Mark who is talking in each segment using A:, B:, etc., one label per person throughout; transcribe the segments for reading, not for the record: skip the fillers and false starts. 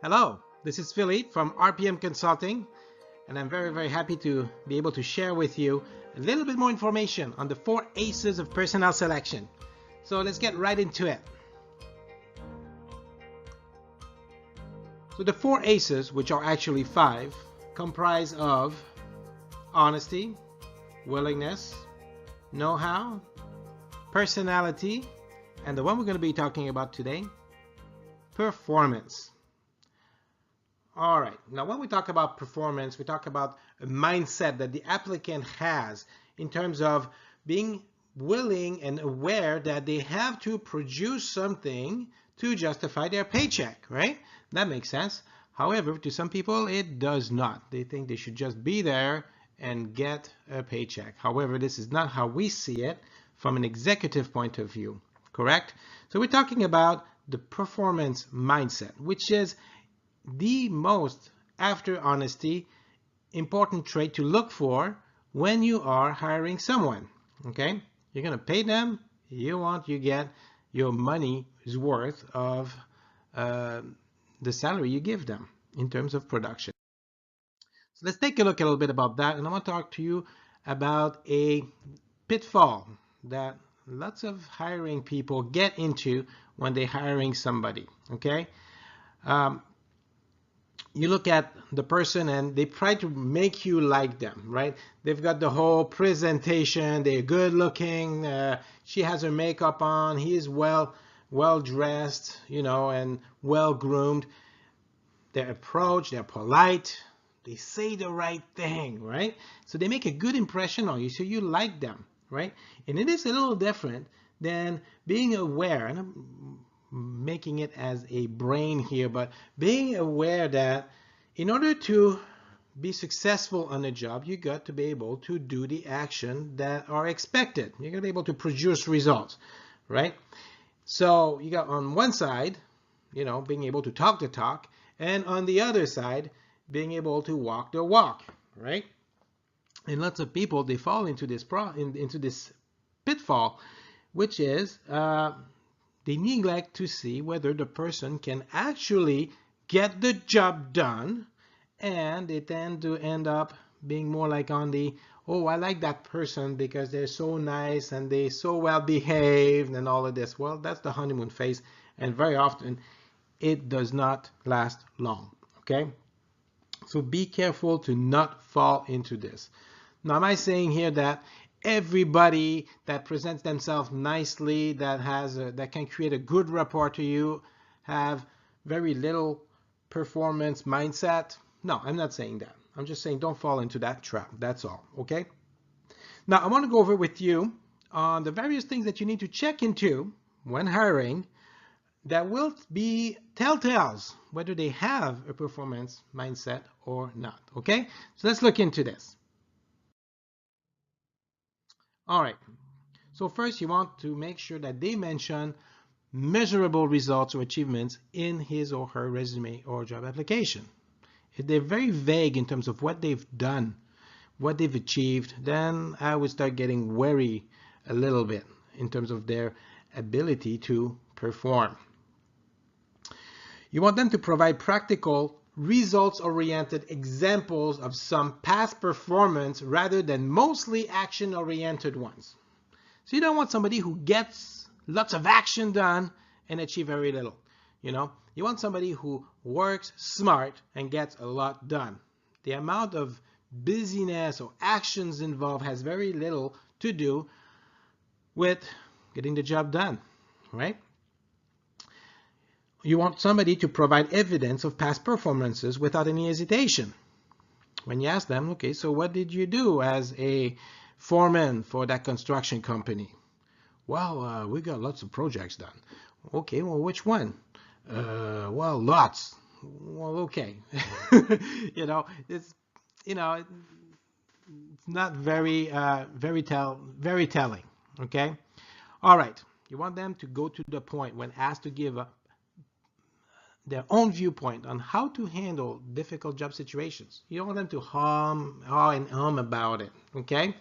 A: Hello, this is Philippe from RPM Consulting, and I'm very happy to be able to share with you a little bit more information on the 4 ACEs of personnel selection. So let's get right into it. So the 4 ACEs, which are actually 5, comprise of honesty, willingness, know-how, personality, and the one we're going to be talking about today, performance. All right, now when we talk about performance, we talk about a mindset that the applicant has in terms of being willing and aware that they have to produce something to justify their paycheck, right? That makes sense. However, to some people, it does not. They think they should just be there and get a paycheck. However, this is not how we see it from an executive point of view, correct? So we're talking about the performance mindset, which is the most, after honesty, important trait to look for when you are hiring someone. Okay, you're going to pay them, you get your money's worth of the salary you give them in terms of production. So let's take a look a little bit about that, and I want to talk to you about a pitfall that lots of hiring people get into when they're hiring somebody. Okay, you look at the person and they try to make you like them, right? They've got the whole presentation, they're good looking, she has her makeup on, he is well dressed, you know, and well groomed. Their approach, they're polite, they say the right thing, right? So they make a good impression on you, so you like them, right? And it is a little different than being aware, and I'm making it as a brain here, but being aware that in order to be successful on a job, you got to be able to do the action that are expected. You're going to be able to produce results, right? So you got on one side, you know, being able to talk the talk, and on the other side, being able to walk the walk, right? And lots of people, they fall into this pitfall, which is they neglect to see whether the person can actually get the job done, and they tend to end up being more like on the, oh, I like that person because they're so nice and they're so well behaved and all of this. Well, that's the honeymoon phase, and very often it does not last long, okay? So be careful to not fall into this. Now, am I saying here that everybody that presents themselves nicely, that can create a good rapport to you, have very little performance mindset? No, I'm not saying that. I'm just saying don't fall into that trap. That's all, okay? Now, I want to go over with you on the various things that you need to check into when hiring that will be telltales whether they have a performance mindset or not, okay? So let's look into this. All right, so first you want to make sure that they mention measurable results or achievements in his or her resume or job application. If they're very vague in terms of what they've done, what they've achieved, then I would start getting wary a little bit in terms of their ability to perform. You want them to provide practical, results-oriented examples of some past performance rather than mostly action-oriented ones. So you don't want somebody who gets lots of action done and achieve very little. You know, you want somebody who works smart and gets a lot done. The amount of busyness or actions involved has very little to do with getting the job done, right? You want somebody to provide evidence of past performances without any hesitation. When you ask them, okay, so what did you do as a foreman for that construction company? Well, we got lots of projects done. Okay, well, which one? Well, lots. Well, okay. It's not very telling. Okay. All right. You want them to go to the point when asked to give their own viewpoint on how to handle difficult job situations. You don't want them to haw and hum about it. Okay.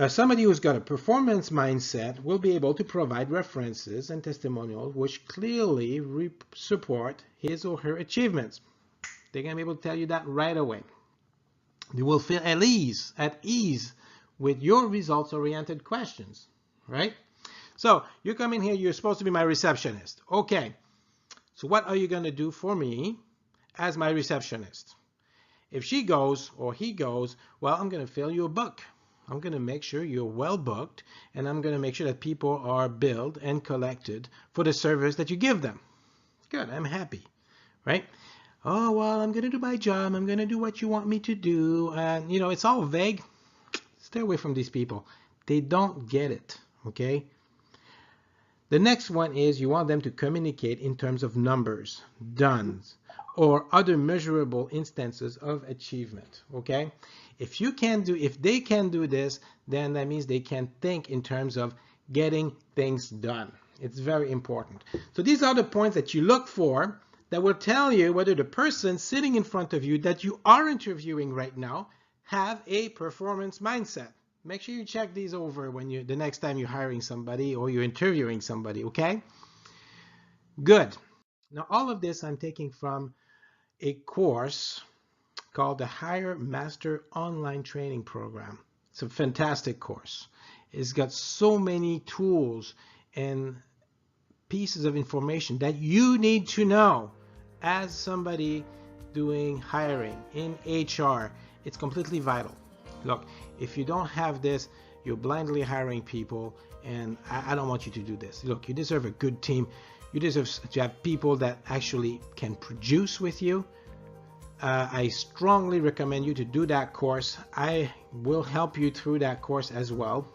A: somebody who's got a performance mindset will be able to provide references and testimonials which clearly support his or her achievements. They're going to be able to tell you that right away. You will feel at ease with your results-oriented questions, right? So you come in here, you're supposed to be my receptionist. Okay, so what are you going to do for me as my receptionist? If she goes or he goes, well, I'm going to fill you a book. I'm going to make sure you're well booked, and I'm going to make sure that people are billed and collected for the service that you give them. Good, I'm happy, right? Oh, well, I'm going to do my job. I'm going to do what you want me to do. And, you know, it's all vague. Stay away from these people. They don't get it, okay? The next one is you want them to communicate in terms of numbers, dones, or other measurable instances of achievement, okay? If they can do this, then that means they can think in terms of getting things done. It's very important. So these are the points that you look for that will tell you whether the person sitting in front of you that you are interviewing right now have a performance mindset. Make sure you check these over when the next time you're hiring somebody or you're interviewing somebody, okay? Good. Now all of this I'm taking from a course called the Hire Master Online Training Program. It's a fantastic course. It's got so many tools and pieces of information that you need to know as somebody doing hiring in HR. It's completely vital. Look, if you don't have this, you're blindly hiring people, and I don't want you to do this. Look, you deserve a good team. You deserve to have people that actually can produce with you. I strongly recommend you to do that course. I will help you through that course as well.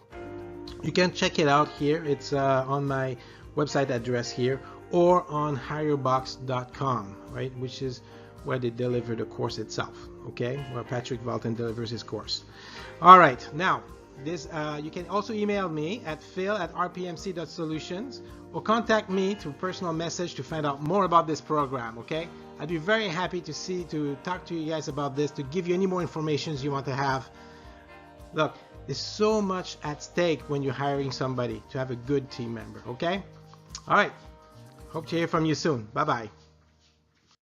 A: You can check it out here. It's on my website address here, or on hirebox.com, right, which is where they deliver the course itself, okay, where Patrick Valton delivers his course. All right, now this you can also email me at phil@rpmc.solutions, or contact me through personal message to find out more about this program, okay? I'd be very happy to talk to you guys about this, to give you any more information you want to have. Look, there's so much at stake when you're hiring somebody to have a good team member, okay? All right, hope to hear from you soon. Bye-bye.